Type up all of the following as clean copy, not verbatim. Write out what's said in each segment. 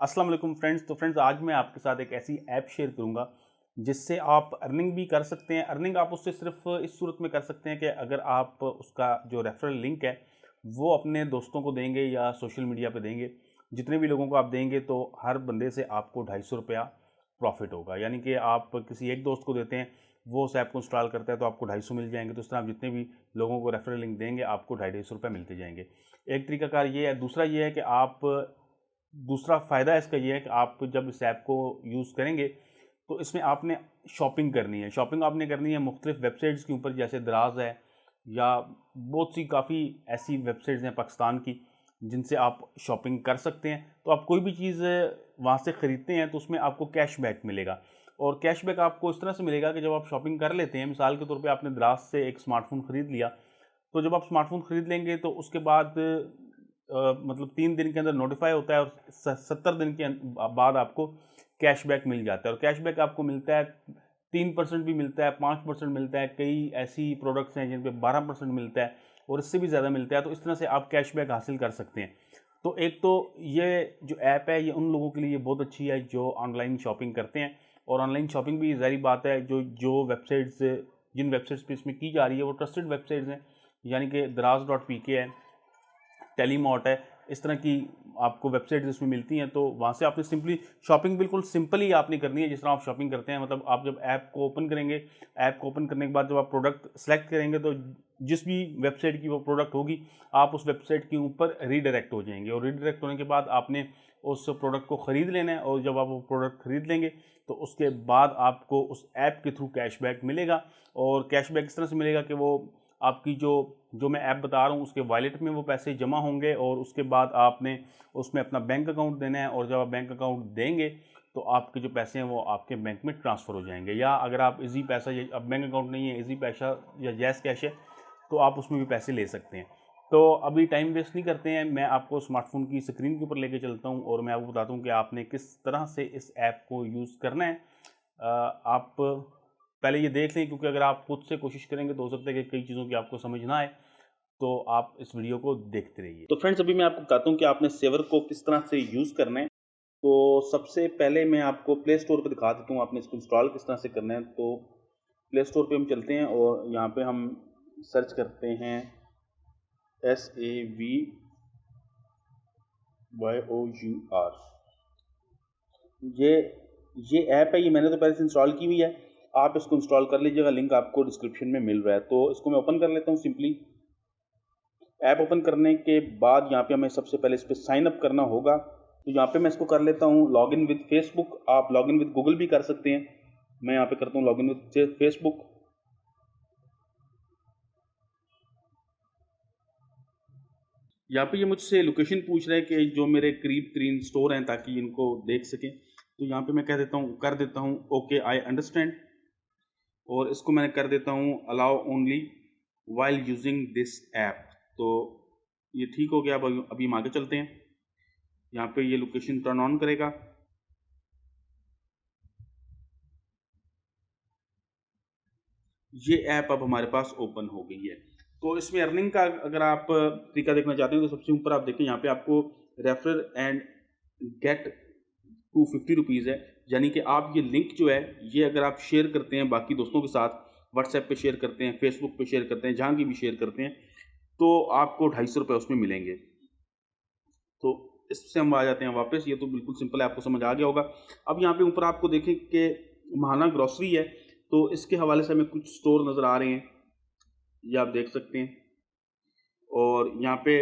अस्सलाम वालेकुम फ्रेंड्स। तो फ्रेंड्स, आज मैं आपके साथ एक ऐसी ऐप शेयर करूंगा जिससे आप अर्निंग भी कर सकते हैं। अर्निंग आप उससे सिर्फ इस सूरत में कर सकते हैं कि अगर आप उसका जो रेफरल लिंक है वो अपने दोस्तों को देंगे या सोशल मीडिया पे देंगे। जितने भी लोगों को आप देंगे तो हर बंदे से आपको 250 रुपया प्रॉफिट होगा। यानी कि आप किसी एक दोस्त को देते हैं, वो उस ऐप को इंस्टॉल करता है तो आपको 250 मिल जाएंगे। तो इस तरह आप जितने भी लोगों को रेफरल लिंक देंगे आपको 250 रुपये मिलते जाएंगे। एक तरीकाकार ये है। दूसरा ये है कि आप दूसरा फ़ायदा इसका ये है कि आप जब इस ऐप को यूज़ करेंगे तो इसमें आपने शॉपिंग करनी है। शॉपिंग आपने करनी है मुख्तलिफ़ वेबसाइट्स के ऊपर, जैसे दराज है या बहुत सी काफ़ी ऐसी वेबसाइट्स हैं पाकिस्तान की जिनसे आप शॉपिंग कर सकते हैं। तो आप कोई भी चीज़ वहाँ से ख़रीदते हैं तो उसमें आपको कैशबैक मिलेगा। और कैशबैक आपको इस तरह से मिलेगा कि जब आप शॉपिंग कर लेते हैं, मिसाल के तौर पे आपने दराज से एक स्मार्टफ़ोन ख़रीद लिया, तो जब आप स्मार्टफ़ोन ख़रीद लेंगे तो उसके बाद मतलब 3 दिन के अंदर नोटिफाई होता है और 70 दिन के बाद आपको कैशबैक मिल जाता है। और कैशबैक आपको मिलता है 3% भी मिलता है, 5% मिलता है, कई ऐसी प्रोडक्ट्स हैं जिन पे 12% मिलता है और इससे भी ज़्यादा मिलता है। तो इस तरह से आप कैशबैक हासिल कर सकते हैं। तो एक तो ये जो ऐप है ये उन लोगों के लिए बहुत अच्छी है जो ऑनलाइन शॉपिंग करते हैं। और ऑनलाइन शॉपिंग भी ज़ाहिर बात है, जो जो वेबसाइट्स जिन वेबसाइट्स पे इसमें की जा रही है वो ट्रस्टेड वेबसाइट्स हैं। यानी कि दराज.pk है, टेलीमॉट है, इस तरह की आपको वेबसाइट इसमें मिलती हैं। तो वहाँ से आपने सिंपली शॉपिंग बिल्कुल सिंपल ही आपने करनी है, जिस तरह आप शॉपिंग करते हैं। मतलब आप जब ऐप को ओपन करेंगे, ऐप को ओपन करने के बाद जब आप प्रोडक्ट सेलेक्ट करेंगे तो जिस भी वेबसाइट की वो प्रोडक्ट होगी आप उस वेबसाइट के ऊपर रीडायरेक्ट हो जाएंगे। और रीडायरेक्ट होने के बाद आपने उस प्रोडक्ट को ख़रीद लेना है। और जब आप वो प्रोडक्ट ख़रीद लेंगे तो उसके बाद आपको उस ऐप के थ्रू कैशबैक मिलेगा। और कैशबैक इस तरह से मिलेगा कि वो आपकी जो जो मैं ऐप बता रहा हूँ उसके वॉलेट में वो पैसे जमा होंगे और उसके बाद आपने उसमें अपना बैंक अकाउंट देना है। और जब आप बैंक अकाउंट देंगे तो आपके जो पैसे हैं वो आपके बैंक में ट्रांसफ़र हो जाएंगे। या अगर आप इजी पैसा, अब बैंक अकाउंट नहीं है, इजी पैसा या जैज़ कैश है, तो आप उसमें भी पैसे ले सकते हैं। तो अभी टाइम वेस्ट नहीं करते हैं, मैं आपको स्मार्टफोन की स्क्रीन के ऊपर लेके चलता हूँ और मैं आपको बताता हूँ कि आपने किस तरह से इस ऐप को यूज़ करना है। आप पहले ये देख लें, क्योंकि अगर आप खुद से कोशिश करेंगे तो हो सकता है कि कई चीज़ों की आपको समझ ना आए। तो आप इस वीडियो को देखते रहिए। तो फ्रेंड्स, अभी मैं आपको बताता हूँ कि आपने सेवर को किस तरह से यूज़ करना है। तो सबसे पहले मैं आपको प्ले स्टोर पर दिखा देता हूँ आपने इसको इंस्टॉल किस तरह से करना है। तो प्ले स्टोर पे हम चलते हैं और यहाँ पे हम सर्च करते हैं SAVYOUR। ये ऐप है, ये मैंने तो पहले से इंस्टॉल की हुई है। आप इसको इंस्टॉल कर लीजिएगा, लिंक आपको डिस्क्रिप्शन में मिल रहा है। तो इसको मैं ओपन कर लेता हूँ। सिंपली ऐप ओपन करने के बाद यहाँ पे हमें सबसे पहले इस पर साइन अप करना होगा। तो यहाँ पे मैं इसको कर लेता हूँ लॉगिन विद फेसबुक। आप लॉगिन विद गूगल भी कर सकते हैं। मैं यहाँ पे करता हूँ लॉगिन विद फेसबुक। यहाँ पे ये मुझसे लोकेशन पूछ रहा है कि जो मेरे करीब 3 स्टोर हैं ताकि इनको देख सकें। तो यहाँ पे मैं कर देता हूँ ओके आई अंडरस्टैंड। और इसको मैं कर देता हूँ allow only while using this app. तो ये ठीक हो गया। अब अभी हम आगे चलते हैं। यहाँ पे ये लोकेशन टर्न ऑन करेगा। ये ऐप अब हमारे पास ओपन हो गई है। तो इसमें अर्निंग का अगर आप तरीका देखना चाहते हैं तो सबसे ऊपर आप देखें, यहाँ पे आपको रेफर एंड गेट 250 रुपीज़ है। यानी कि आप ये लिंक जो है ये अगर आप शेयर करते हैं बाकी दोस्तों के साथ, व्हाट्सएप पे शेयर करते हैं, फेसबुक पे शेयर करते हैं, जहाँ की भी शेयर करते हैं, तो आपको 250 रुपये उसमें मिलेंगे। तो इससे हम आ जाते हैं वापस। ये तो बिल्कुल सिंपल है, आपको समझ आ गया होगा। अब यहाँ पे ऊपर आपको देखें कि महाना ग्रॉसरी है, तो इसके हवाले से हमें कुछ स्टोर नज़र आ रहे हैं, ये आप देख सकते हैं। और यहाँ पे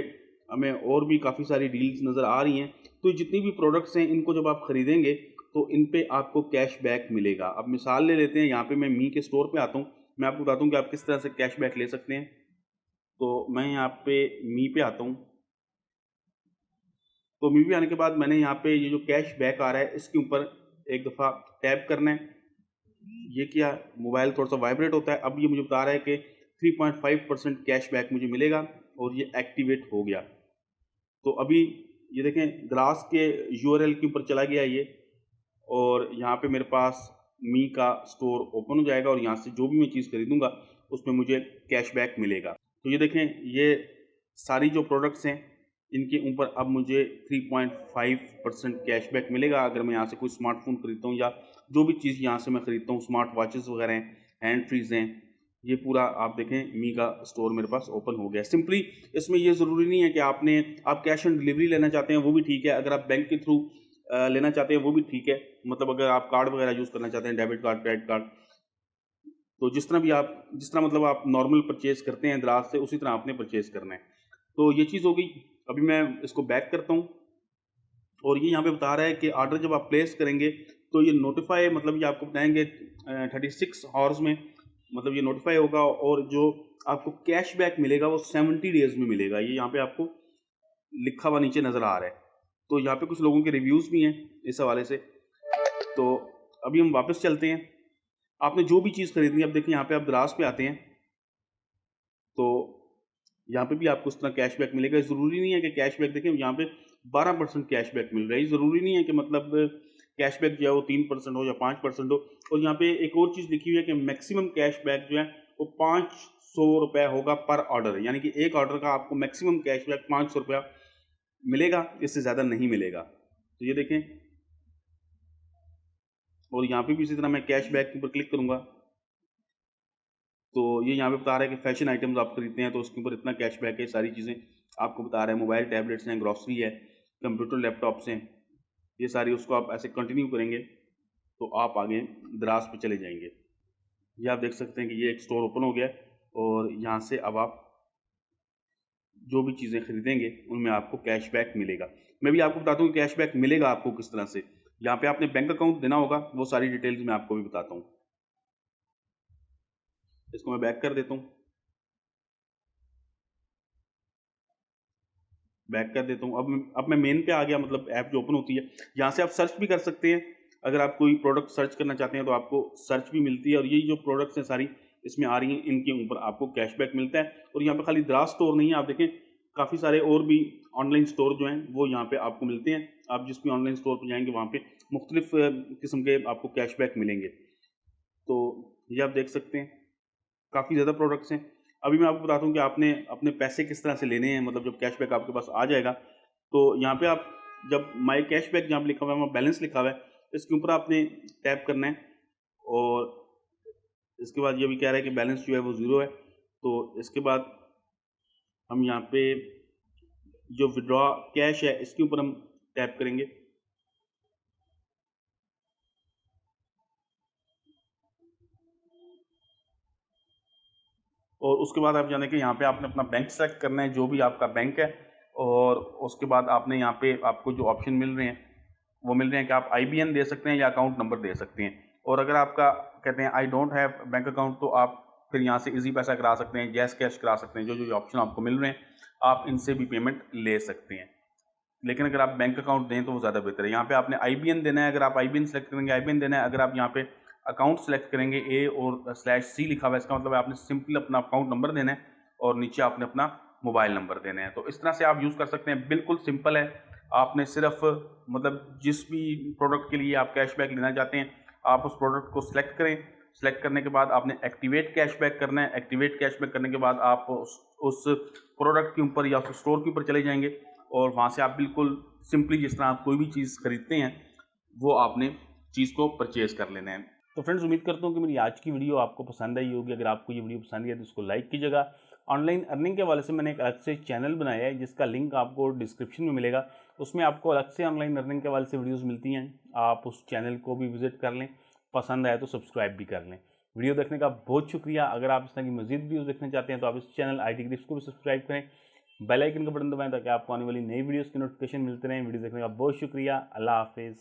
हमें और भी काफ़ी सारी डील्स नज़र आ रही हैं। तो जितनी भी प्रोडक्ट्स हैं इनको जब आप ख़रीदेंगे तो इन पे आपको कैशबैक मिलेगा। अब मिसाल ले लेते हैं, यहाँ पे मैं मी के स्टोर पे आता हूँ। मैं आपको बताता हूँ कि आप किस तरह से कैशबैक ले सकते हैं। तो मैं यहाँ पे मी पे आता हूँ। तो मी पे आने के बाद मैंने यहाँ पे ये जो कैशबैक आ रहा है इसके ऊपर एक दफ़ा टैप करना है। ये किया, मोबाइल थोड़ा सा वाइब्रेट होता है। अब ये मुझे बता रहा है कि 3.5% कैशबैक मुझे मिलेगा और ये एक्टिवेट हो गया। तो अभी ये देखें ग्लास के यूआरएल के ऊपर चला गया ये, और यहाँ पे मेरे पास मी का स्टोर ओपन हो जाएगा और यहाँ से जो भी मैं चीज़ खरीदूंगा उसमें मुझे कैशबैक मिलेगा। तो ये देखें, ये सारी जो प्रोडक्ट्स हैं इनके ऊपर अब मुझे 3.5% कैशबैक मिलेगा अगर मैं यहाँ से कोई स्मार्टफोन खरीदता हूँ या जो भी चीज़ यहाँ से मैं खरीदता हूँ, स्मार्ट वॉचेस वगैरह हैं, हैंड फ्रीज हैं, ये पूरा आप देखें मी का स्टोर मेरे पास ओपन हो गया। सिंपली इसमें ये ज़रूरी नहीं है कि आप कैश ऑन डिलीवरी लेना चाहते हैं वो भी ठीक है, अगर आप बैंक के थ्रू लेना चाहते हैं वो भी ठीक है। मतलब अगर आप कार्ड वगैरह यूज़ करना चाहते हैं, डेबिट कार्ड, क्रेडिट कार्ड, तो जिस तरह मतलब आप नॉर्मल परचेज करते हैं दराज से, उसी तरह आपने परचेज करना है। तो ये चीज़ हो गई। अभी मैं इसको बैक करता हूँ और ये यहाँ पे बता रहा है कि ऑर्डर जब आप प्लेस करेंगे तो ये नोटिफाई, मतलब ये आपको बताएंगे 36 आवर्स में, मतलब ये नोटिफाई होगा और जो आपको कैशबैक मिलेगा वो 70 डेज में मिलेगा। ये यहाँ पे आपको लिखा हुआ नीचे नज़र आ रहा है। तो यहाँ पे कुछ लोगों के रिव्यूज़ भी हैं इस हवाले से। तो अभी हम वापस चलते हैं। आपने जो भी चीज़ खरीदनी है, अब देखिए यहाँ पे आप दराज पे आते हैं तो यहाँ पे भी आपको उस तरह कैशबैक मिलेगा। ज़रूरी नहीं है कि कैशबैक, देखें यहाँ पे 12% कैशबैक मिल रहा है। ज़रूरी नहीं है कि मतलब कैशबैक जो है वो 3% हो या 5% हो। और यहाँ पे एक और चीज़ लिखी हुई है कि मैक्सिमम कैशबैक जो है वो 500 रुपये होगा पर ऑर्डर, यानी कि एक ऑर्डर का आपको मैक्सिमम कैशबैक 500 रुपया मिलेगा, इससे ज़्यादा नहीं मिलेगा। तो ये देखें, और यहाँ पे भी इसी तरह मैं कैशबैक के ऊपर क्लिक करूँगा तो ये यहाँ पे बता रहा है कि फैशन आइटम्स आप खरीदते हैं तो उसके ऊपर इतना कैशबैक है। सारी चीज़ें आपको बता रहा है, मोबाइल, टैबलेट्स हैं, ग्रॉसरी है, कंप्यूटर, लैपटॉप्स हैं, ये सारी। उसको आप ऐसे कंटिन्यू करेंगे तो आप आगे दराज पे चले जाएंगे। ये आप देख सकते हैं कि ये एक स्टोर ओपन हो गया और यहाँ से अब आप जो भी चीज़ें खरीदेंगे उनमें आपको कैशबैक मिलेगा। मैं भी आपको बताता हूँ कैशबैक मिलेगा आपको किस तरह से। यहाँ पे आपने बैंक अकाउंट देना होगा, वो सारी डिटेल्स मैं आपको भी बताता हूँ। इसको मैं बैक कर देता हूँ, बैक कर देता हूँ। अब मैं मेन पे आ गया, मतलब ऐप जो ओपन होती है। यहाँ से आप सर्च भी कर सकते हैं। अगर आप कोई प्रोडक्ट सर्च करना चाहते हैं तो आपको सर्च भी मिलती है, और ये जो प्रोडक्ट्स हैं सारी इसमें आ रही हैं, इनके ऊपर आपको कैशबैक मिलता है। और यहाँ पे खाली दराज स्टोर नहीं है, आप देखें काफ़ी सारे और भी ऑनलाइन स्टोर जो हैं वो यहाँ पे आपको मिलते हैं। आप जिस भी ऑनलाइन स्टोर पर जाएंगे वहाँ पे मुख्तलिफ किस्म के आपको कैशबैक मिलेंगे। तो ये आप देख सकते हैं काफ़ी ज़्यादा प्रोडक्ट्स हैं। अभी मैं आपको बताता हूँ कि आपने अपने पैसे किस तरह से लेने हैं। मतलब जब कैशबैक आपके पास आ जाएगा तो यहाँ पे आप जब माई कैशबैक जहाँ पे लिखा हुआ है, वहाँ बैलेंस लिखा हुआ है, इसके ऊपर आपने टैप करना है। और इसके बाद ये भी कह रहा है कि बैलेंस जो है वो ज़ीरो है। तो इसके बाद हम यहाँ पे जो विड्रॉ कैश है इसके ऊपर हम टैप करेंगे। और उसके बाद आप जाने के यहाँ पे आपने अपना बैंक सेलेक्ट करना है, जो भी आपका बैंक है। और उसके बाद आपने यहाँ पे आपको जो ऑप्शन मिल रहे हैं वो मिल रहे हैं कि आप IBN दे सकते हैं या अकाउंट नंबर दे सकते हैं। और अगर आपका कहते हैं I don't have bank account, तो आप फिर यहाँ से इजी पैसा करा सकते हैं, जैस कैश करा सकते हैं। जो जो ऑप्शन आपको मिल रहे हैं आप इनसे भी पेमेंट ले सकते हैं। लेकिन अगर आप बैंक अकाउंट दें तो वो ज़्यादा बेहतर है। यहाँ पे आपने IBN देना है, अगर आप IBN सेलेक्ट करेंगे IBN देना है। अगर आप यहाँ पे अकाउंट सेलेक्ट करेंगे A और /C लिखा हुआ है, इसका मतलब है आपने सिंपल अपना अकाउंट नंबर देना है और नीचे आपने अपना मोबाइल नंबर देना है। तो इस तरह से आप यूज़ कर सकते हैं, बिल्कुल सिंपल है। आपने सिर्फ मतलब जिस भी प्रोडक्ट के लिए आप कैशबैक लेना चाहते हैं आप उस प्रोडक्ट को सिलेक्ट करें। सेलेक्ट करने के बाद आपने एक्टिवेट कैशबैक करना है। एक्टिवेट कैशबैक करने के बाद आप उस प्रोडक्ट के ऊपर या उस स्टोर के ऊपर चले जाएंगे और वहाँ से आप बिल्कुल सिंपली जिस तरह आप कोई भी चीज़ खरीदते हैं वो आपने चीज़ को परचेज कर लेना है। तो फ्रेंड्स, उम्मीद करता हूँ कि मेरी आज की वीडियो आपको पसंद आई होगी। अगर आपको ये वीडियो पसंद आई तो उसको लाइक कीजिएगा। ऑनलाइन अर्निंग के हवाले से मैंने एक अलग से चैनल बनाया है जिसका लिंक आपको डिस्क्रिप्शन में मिलेगा। उसमें आपको अलग से ऑनलाइन अर्निंग के हवाले से वीडियोज़ मिलती हैं। आप उस चैनल को भी विजिट कर लें, पसंद आए तो सब्सक्राइब भी कर लें। वीडियो देखने का बहुत शुक्रिया। अगर आप इस तरह की मज़ीद वीडियोज़ देखना चाहते हैं तो आप इस चैनल IT Grips को भी सब्सक्राइब करें, बेल आइकन का बटन दबाएं ताकि आपको आने वाली नई वीडियोस की नोटिफिकेशन मिलते रहें। वीडियो देखने का बहुत शुक्रिया। अल्लाह हाफिज़।